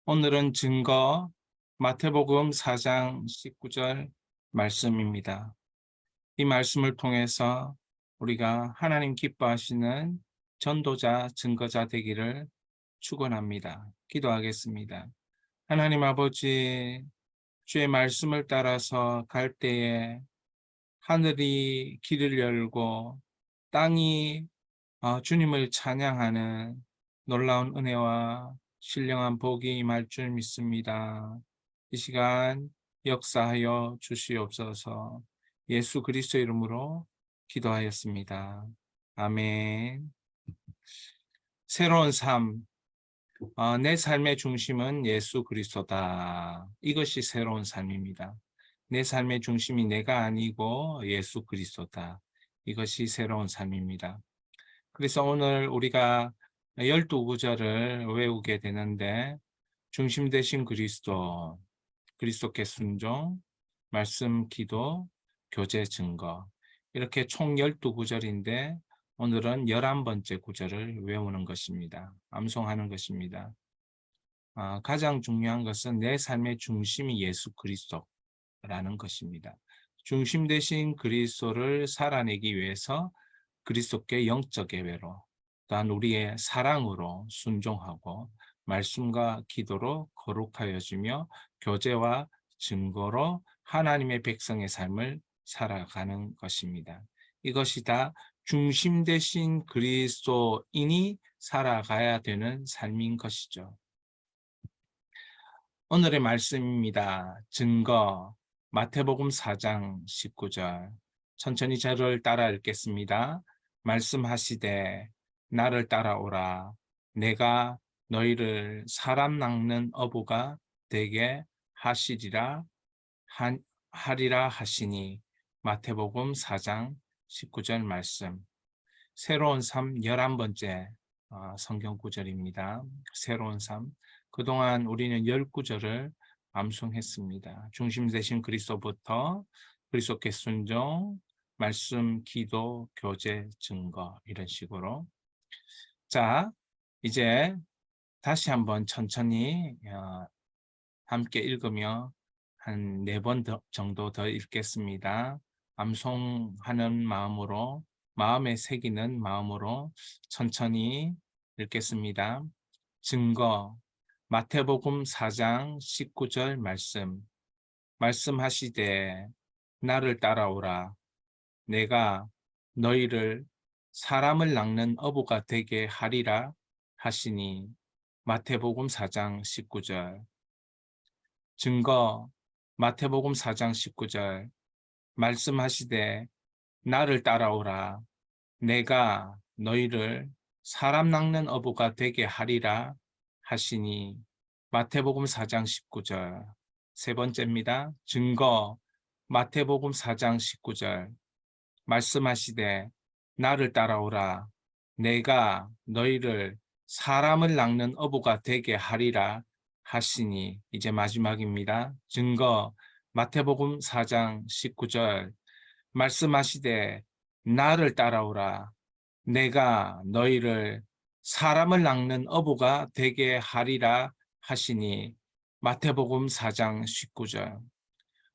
오늘은 증거 마태복음 4장 19절 말씀입니다. 이 말씀을 통해서 우리가 하나님 기뻐하시는 전도자, 증거자 되기를 축원합니다. 기도하겠습니다. 하나님 아버지, 주의 말씀을 따라서 갈 때에 하늘이 길을 열고 땅이 주님을 찬양하는 놀라운 은혜와 신령한 복이 임할 줄 믿습니다. 이 시간 역사하여 주시옵소서. 예수 그리스도 이름으로 기도하였습니다. 아멘. 새로운 삶, 내 삶의 중심은 예수 그리스도다. 이것이 새로운 삶입니다. 내 삶의 중심이 내가 아니고 예수 그리스도다. 이것이 새로운 삶입니다. 그래서 오늘 우리가 12구절을 외우게 되는데, 중심 되신 그리스도, 그리스도께 순종, 말씀, 기도, 교제, 증거, 이렇게 총 12구절인데 오늘은 11번째 구절을 외우는 것입니다. 암송하는 것입니다. 가장 중요한 것은 내 삶의 중심이 예수 그리스도라는 것입니다. 중심 되신 그리스도를 살아내기 위해서 그리스도께 영적 예배로, 또한 우리의 사랑으로 순종하고 말씀과 기도로 거룩하여지며 교제와 증거로 하나님의 백성의 삶을 살아가는 것입니다. 이것이 다 중심 되신 그리스도인이 살아가야 되는 삶인 것이죠. 오늘의 말씀입니다. 증거 마태복음 4장 19절. 천천히 저를 따라 읽겠습니다. 말씀하시되 나를 따라오라. 내가 너희를 사람 낚는 어부가 되게 하시리라 하리라 하시니. 마태복음 4장 19절 말씀. 새로운 삶 11번째 성경 구절입니다. 새로운 삶. 그동안 우리는 10구절을 암송했습니다. 중심 되신 그리스도부터 그리스도께 순종, 말씀, 기도, 교제, 증거, 이런 식으로. 자, 이제 다시 한번 천천히 함께 읽으며 한 4번 정도 더 읽겠습니다. 암송하는 마음으로, 마음에 새기는 마음으로 천천히 읽겠습니다. 증거 마태복음 4장 19절 말씀. 말씀하시되 나를 따라오라. 내가 너희를 사람을 낚는 어부가 되게 하리라 하시니. 마태복음 4장 19절. 증거 마태복음 4장 19절. 말씀하시되 나를 따라오라. 내가 너희를 사람 낚는 어부가 되게 하리라 하시니. 마태복음 4장 19절. 세 번째입니다. 증거 마태복음 4장 19절. 말씀하시되 나를 따라오라. 내가 너희를 사람을 낚는 어부가 되게 하리라 하시니. 이제 마지막입니다. 증거 마태복음 4장 19절. 말씀하시되 나를 따라오라. 내가 너희를 사람을 낚는 어부가 되게 하리라 하시니. 마태복음 4장 19절.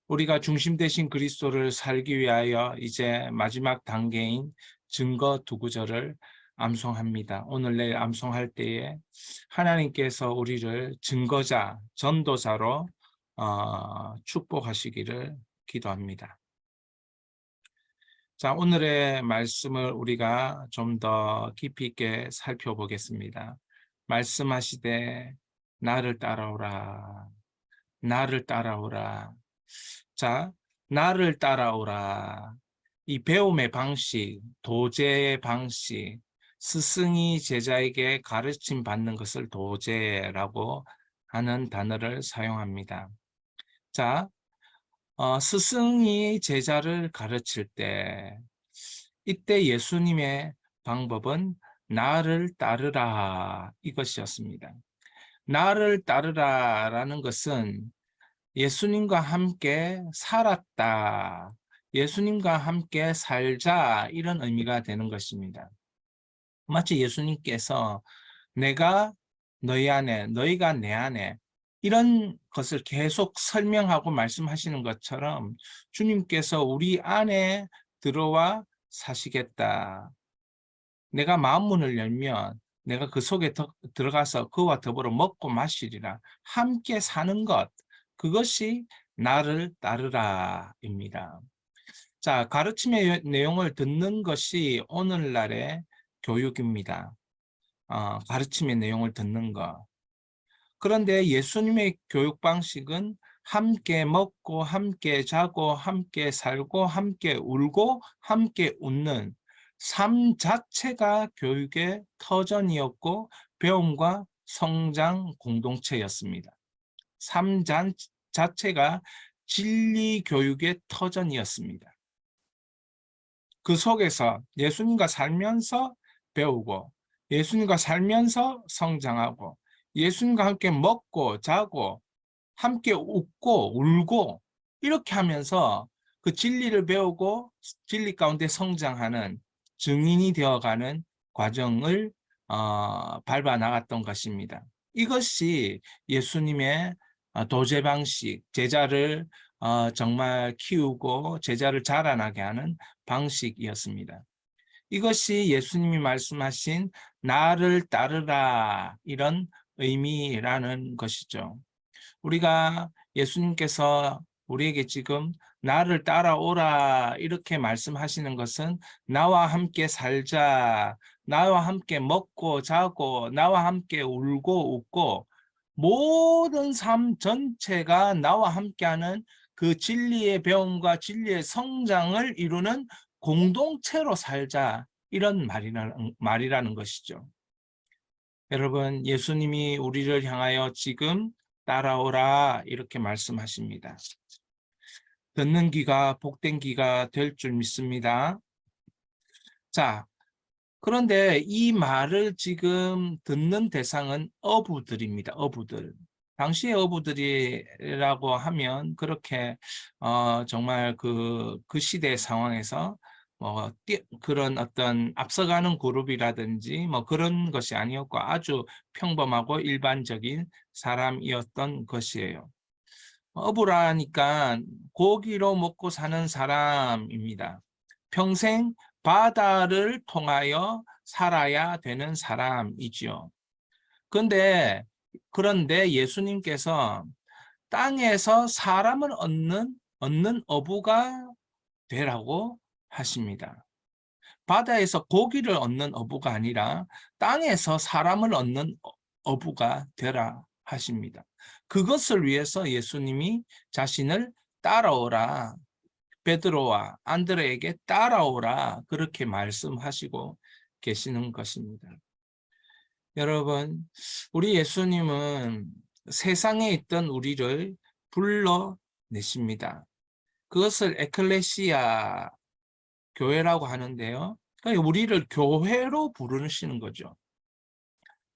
우리가 중심 되신 그리스도를 살기 위하여 이제 마지막 단계인 증거 2구절을 암송합니다. 오늘 내일 암송할 때에 하나님께서 우리를 증거자, 전도자로 축복하시기를 기도합니다. 자, 오늘의 말씀을 우리가 좀 더 깊이 있게 살펴보겠습니다. 말씀하시되 나를 따라오라. 나를 따라오라. 자, 나를 따라오라. 이 배움의 방식, 도제의 방식, 스승이 제자에게 가르침 받는 것을 도제라고 하는 단어를 사용합니다. 자, 스승이 제자를 가르칠 때, 이때 예수님의 방법은 나를 따르라, 이것이었습니다. 나를 따르라라는 것은 예수님과 함께 살았다, 예수님과 함께 살자, 이런 의미가 되는 것입니다. 마치 예수님께서 내가 너희 안에, 너희가 내 안에, 이런 것을 계속 설명하고 말씀하시는 것처럼 주님께서 우리 안에 들어와 사시겠다. 내가 마음문을 열면 내가 그 속에 들어가서 그와 더불어 먹고 마시리라. 함께 사는 것, 그것이 나를 따르라입니다. 자, 가르침의 내용을 듣는 것이 오늘날의 교육입니다. 가르침의 내용을 듣는 것. 그런데 예수님의 교육 방식은 함께 먹고 함께 자고 함께 살고 함께 울고 함께 웃는 삶 자체가 교육의 터전이었고 배움과 성장 공동체였습니다. 삶 자체가 진리 교육의 터전이었습니다. 그 속에서 예수님과 살면서 배우고 예수님과 살면서 성장하고 예수님과 함께 먹고 자고 함께 웃고 울고 이렇게 하면서 그 진리를 배우고 진리 가운데 성장하는 증인이 되어가는 과정을 밟아 나갔던 것입니다. 이것이 예수님의 도제 방식, 제자를 정말 키우고 제자를 자라나게 하는 방식이었습니다. 이것이 예수님이 말씀하신 나를 따르라 이런 의미라는 것이죠. 우리가 예수님께서 우리에게 지금 나를 따라오라 이렇게 말씀하시는 것은 나와 함께 살자, 나와 함께 먹고 자고, 나와 함께 울고 웃고 모든 삶 전체가 나와 함께하는 그 진리의 배움과 진리의 성장을 이루는 공동체로 살자 이런 말이라는 것이죠. 여러분, 예수님이 우리를 향하여 지금 따라오라 이렇게 말씀하십니다. 듣는 귀가 복된 귀가 될 줄 믿습니다. 자, 그런데 이 말을 지금 듣는 대상은 어부들입니다. 어부들. 당시의 어부들이라고 하면 그렇게 정말 그 시대 상황에서 그런 어떤 앞서가는 그룹이라든지 뭐 그런 것이 아니었고 아주 평범하고 일반적인 사람이었던 것이에요. 어부라니까 고기로 먹고 사는 사람입니다. 평생 바다를 통하여 살아야 되는 사람이지요. 그런데 예수님께서 땅에서 사람을 얻는 어부가 되라고 하십니다. 바다에서 고기를 얻는 어부가 아니라 땅에서 사람을 얻는 어부가 되라 하십니다. 그것을 위해서 예수님이 자신을 따라오라, 베드로와 안드레에게 따라오라 그렇게 말씀하시고 계시는 것입니다. 여러분, 우리 예수님은 세상에 있던 우리를 불러내십니다. 그것을 에클레시아 교회라고 하는데요. 그러니까 우리를 교회로 부르시는 거죠.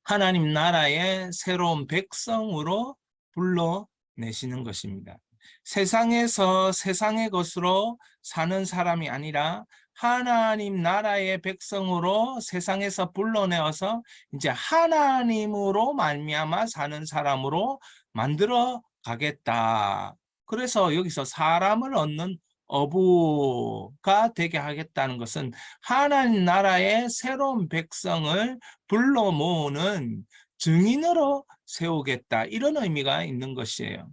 하나님 나라의 새로운 백성으로 불러내시는 것입니다. 세상에서 세상의 것으로 사는 사람이 아니라 하나님 나라의 백성으로 세상에서 불러내어서 이제 하나님으로 말미암아 사는 사람으로 만들어 가겠다. 그래서 여기서 사람을 얻는 어부가 되게 하겠다는 것은 하나님 나라의 새로운 백성을 불러 모으는 증인으로 세우겠다. 이런 의미가 있는 것이에요.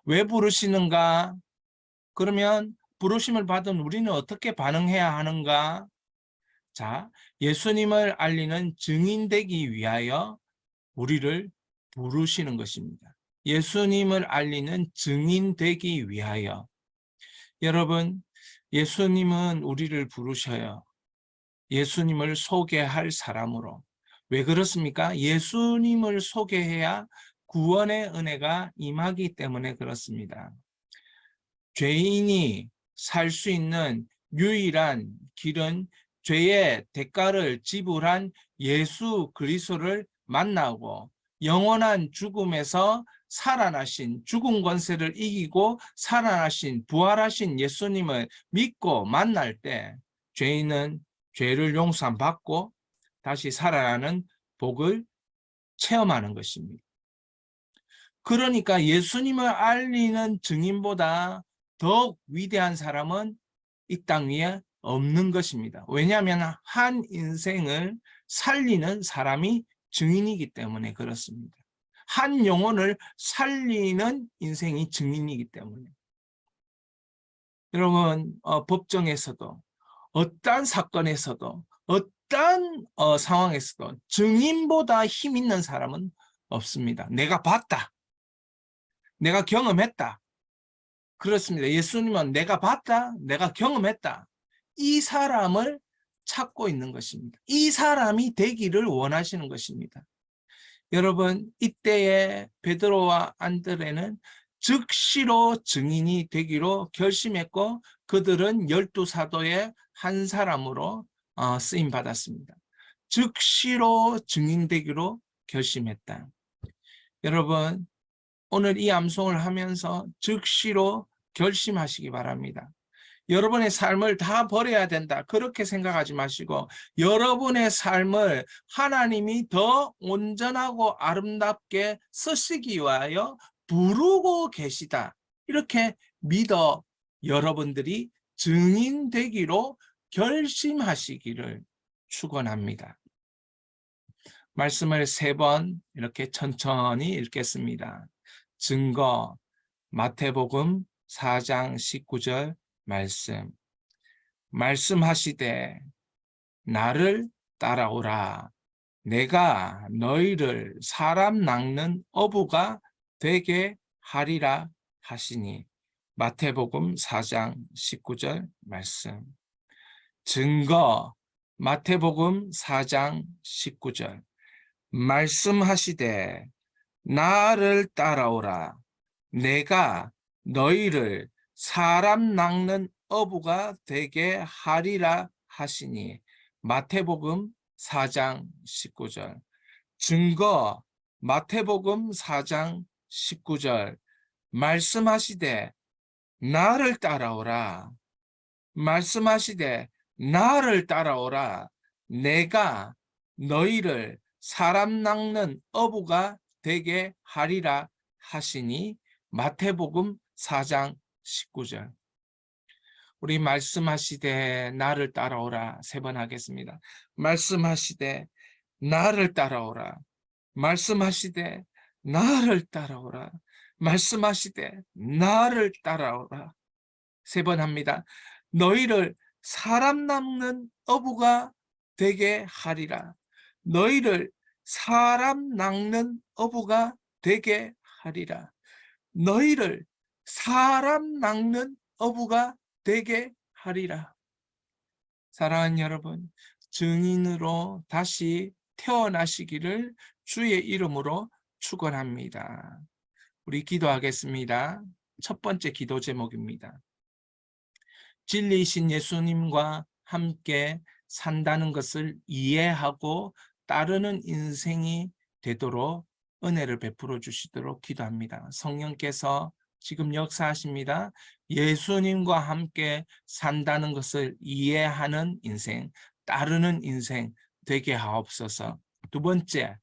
왜 부르시는가? 그러면 부르심을 받은 우리는 어떻게 반응해야 하는가? 자, 예수님을 알리는 증인 되기 위하여 우리를 부르시는 것입니다. 예수님을 알리는 증인 되기 위하여. 여러분, 예수님은 우리를 부르셔요. 예수님을 소개할 사람으로. 왜 그렇습니까? 예수님을 소개해야 구원의 은혜가 임하기 때문에 그렇습니다. 죄인이 살 수 있는 유일한 길은 죄의 대가를 지불한 예수 그리스도를 만나고 영원한 죽음에서 살아나신 죽음 권세를 이기고 살아나신 부활하신 예수님을 믿고 만날 때 죄인은 죄를 용서받고 다시 살아나는 복을 체험하는 것입니다. 그러니까 예수님을 알리는 증인보다 더 위대한 사람은 이 땅 위에 없는 것입니다. 왜냐하면 한 인생을 살리는 사람이 증인이기 때문에 그렇습니다. 한 영혼을 살리는 인생이 증인이기 때문에. 여러분, 법정에서도 어떠한 사건에서도 어떠한 상황에서도 증인보다 힘 있는 사람은 없습니다. 내가 봤다. 내가 경험했다. 그렇습니다. 예수님은 내가 봤다. 내가 경험했다. 이 사람을 찾고 있는 것입니다. 이 사람이 되기를 원하시는 것입니다. 여러분, 이때에 베드로와 안드레는 즉시로 증인이 되기로 결심했고 그들은 12사도의 한 사람으로 쓰임 받았습니다. 즉시로 증인되기로 결심했다. 여러분, 오늘 이 암송을 하면서 즉시로 결심하시기 바랍니다. 여러분의 삶을 다 버려야 된다. 그렇게 생각하지 마시고 여러분의 삶을 하나님이 더 온전하고 아름답게 쓰시기 위하여 부르고 계시다. 이렇게 믿어 여러분들이 증인되기로 결심하시기를 축원합니다. 말씀을 3번 이렇게 천천히 읽겠습니다. 증거, 마태복음 4장 19절 말씀. 말씀하시되 나를 따라오라. 내가 너희를 사람 낚는 어부가 되게 하리라 하시니. 마태복음 4장 19절 말씀. 증거, 마태복음 4장 19절. 말씀하시되 나를 따라오라. 내가 너희를 사람 낚는 어부가 되게 하리라 하시니. 마태복음 4장 19절. 증거, 마태복음 4장 19절. 말씀하시되 나를 따라오라. 말씀하시되 나를 따라오라. 내가 너희를 사람 낚는 어부가 되게 하리라 하시니. 마태복음 4장 19절. 우리 말씀하시되 나를 따라오라 3번 하겠습니다. 말씀하시되 나를 따라오라. 말씀하시되 나를 따라오라. 말씀하시되 나를 따라오라. 3번 합니다. 너희를 사람 낚는 어부가 되게 하리라. 너희를 사람 낚는 어부가 되게 하리라. 너희를 사람 낚는 어부가 되게 하리라. 사랑하는 여러분, 증인으로 다시 태어나시기를 주의 이름으로 축원합니다. 우리 기도하겠습니다. 첫 번째 기도 제목입니다. 진리이신 예수님과 함께 산다는 것을 이해하고 따르는 인생이 되도록 은혜를 베풀어 주시도록 기도합니다. 성령께서 지금 역사하십니다. 예수님과 함께 산다는 것을 이해하는 인생, 따르는 인생 되게 하옵소서. 2번째,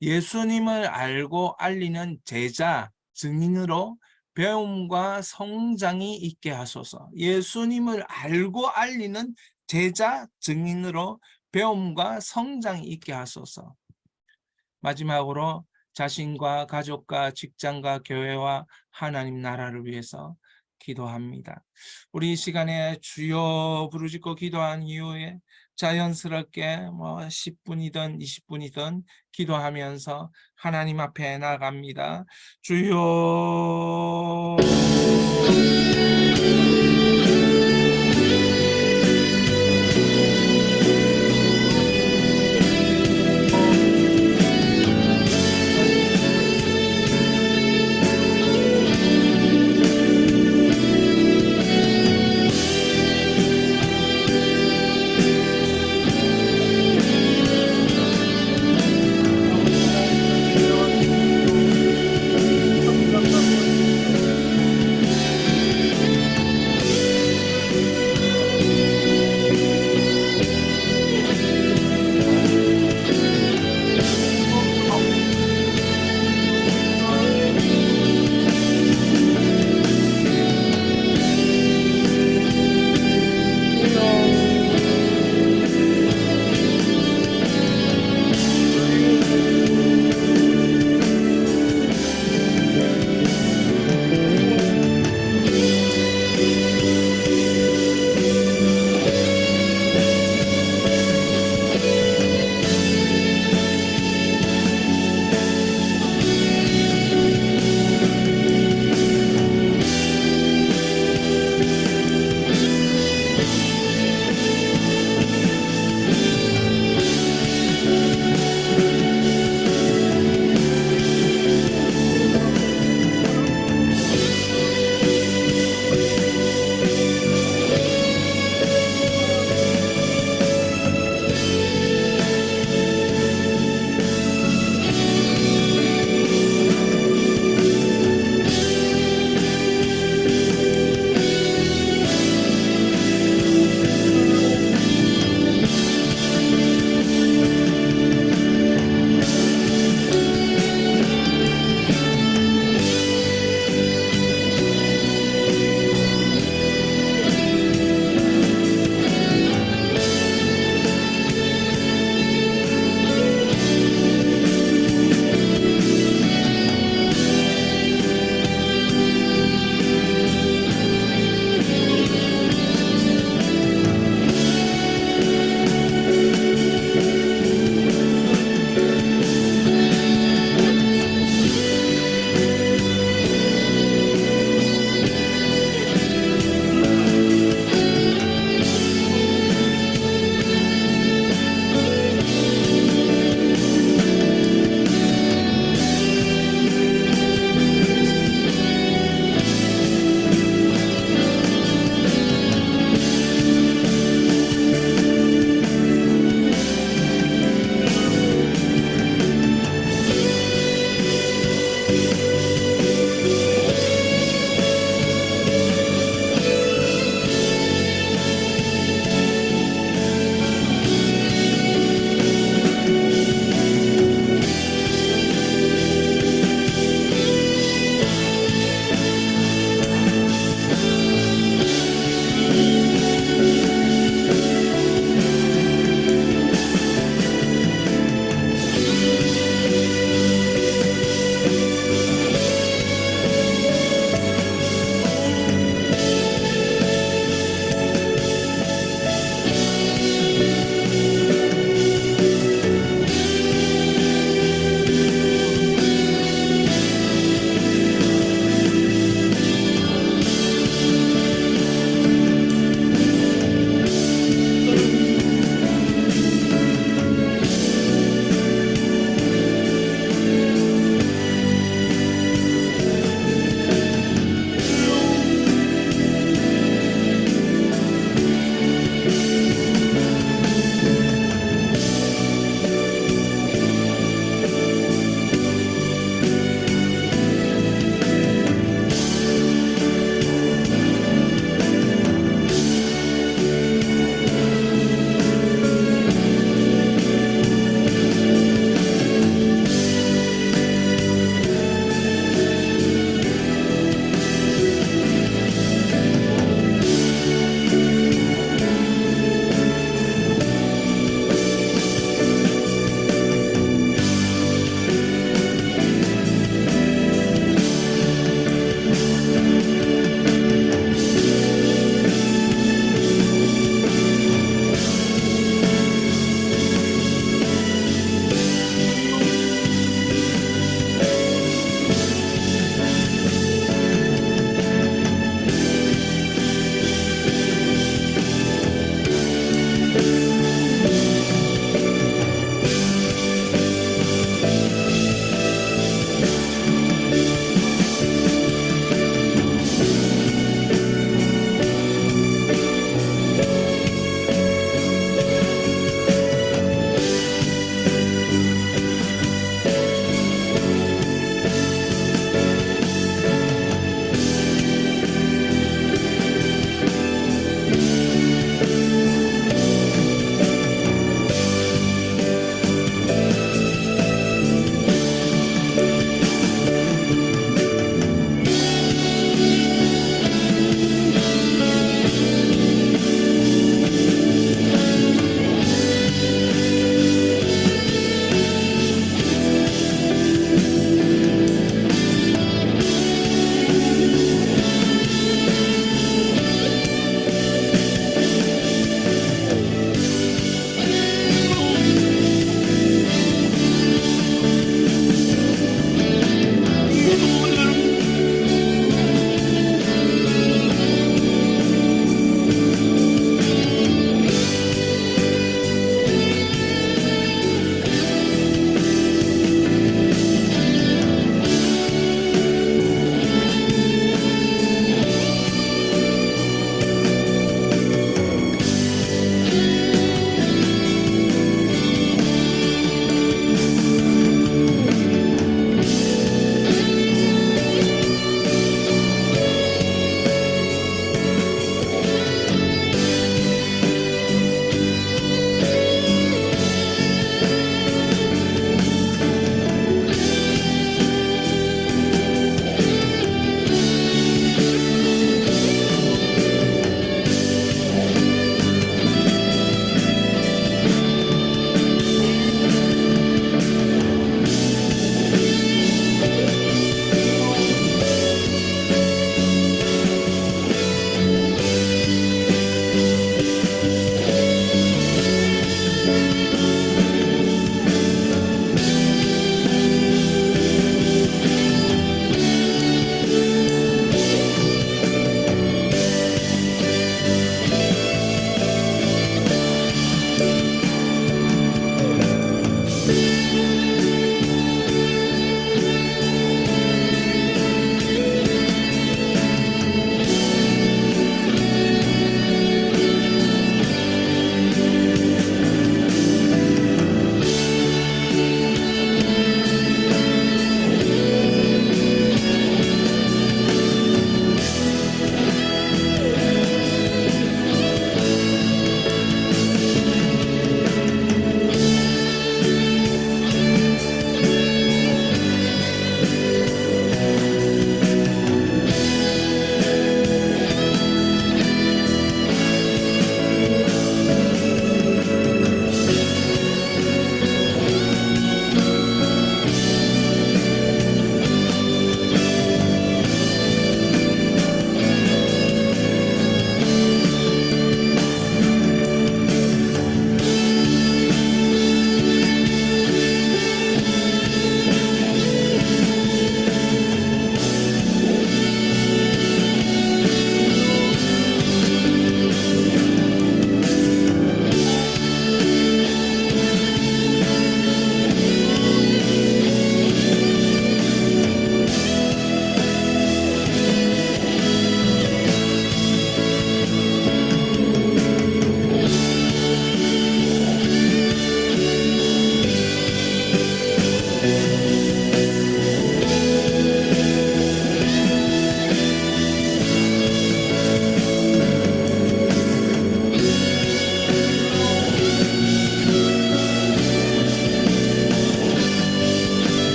예수님을 알고 알리는 제자, 증인으로 배움과 성장이 있게 하소서. 예수님을 알고 알리는 제자, 증인으로 배움과 성장이 있게 하소서. 마지막으로 자신과 가족과 직장과 교회와 하나님 나라를 위해서 기도합니다. 우리 이 시간에 주여 부르짖고 기도한 이후에 자연스럽게 10분이든 20분이든 기도하면서 하나님 앞에 나갑니다. 주여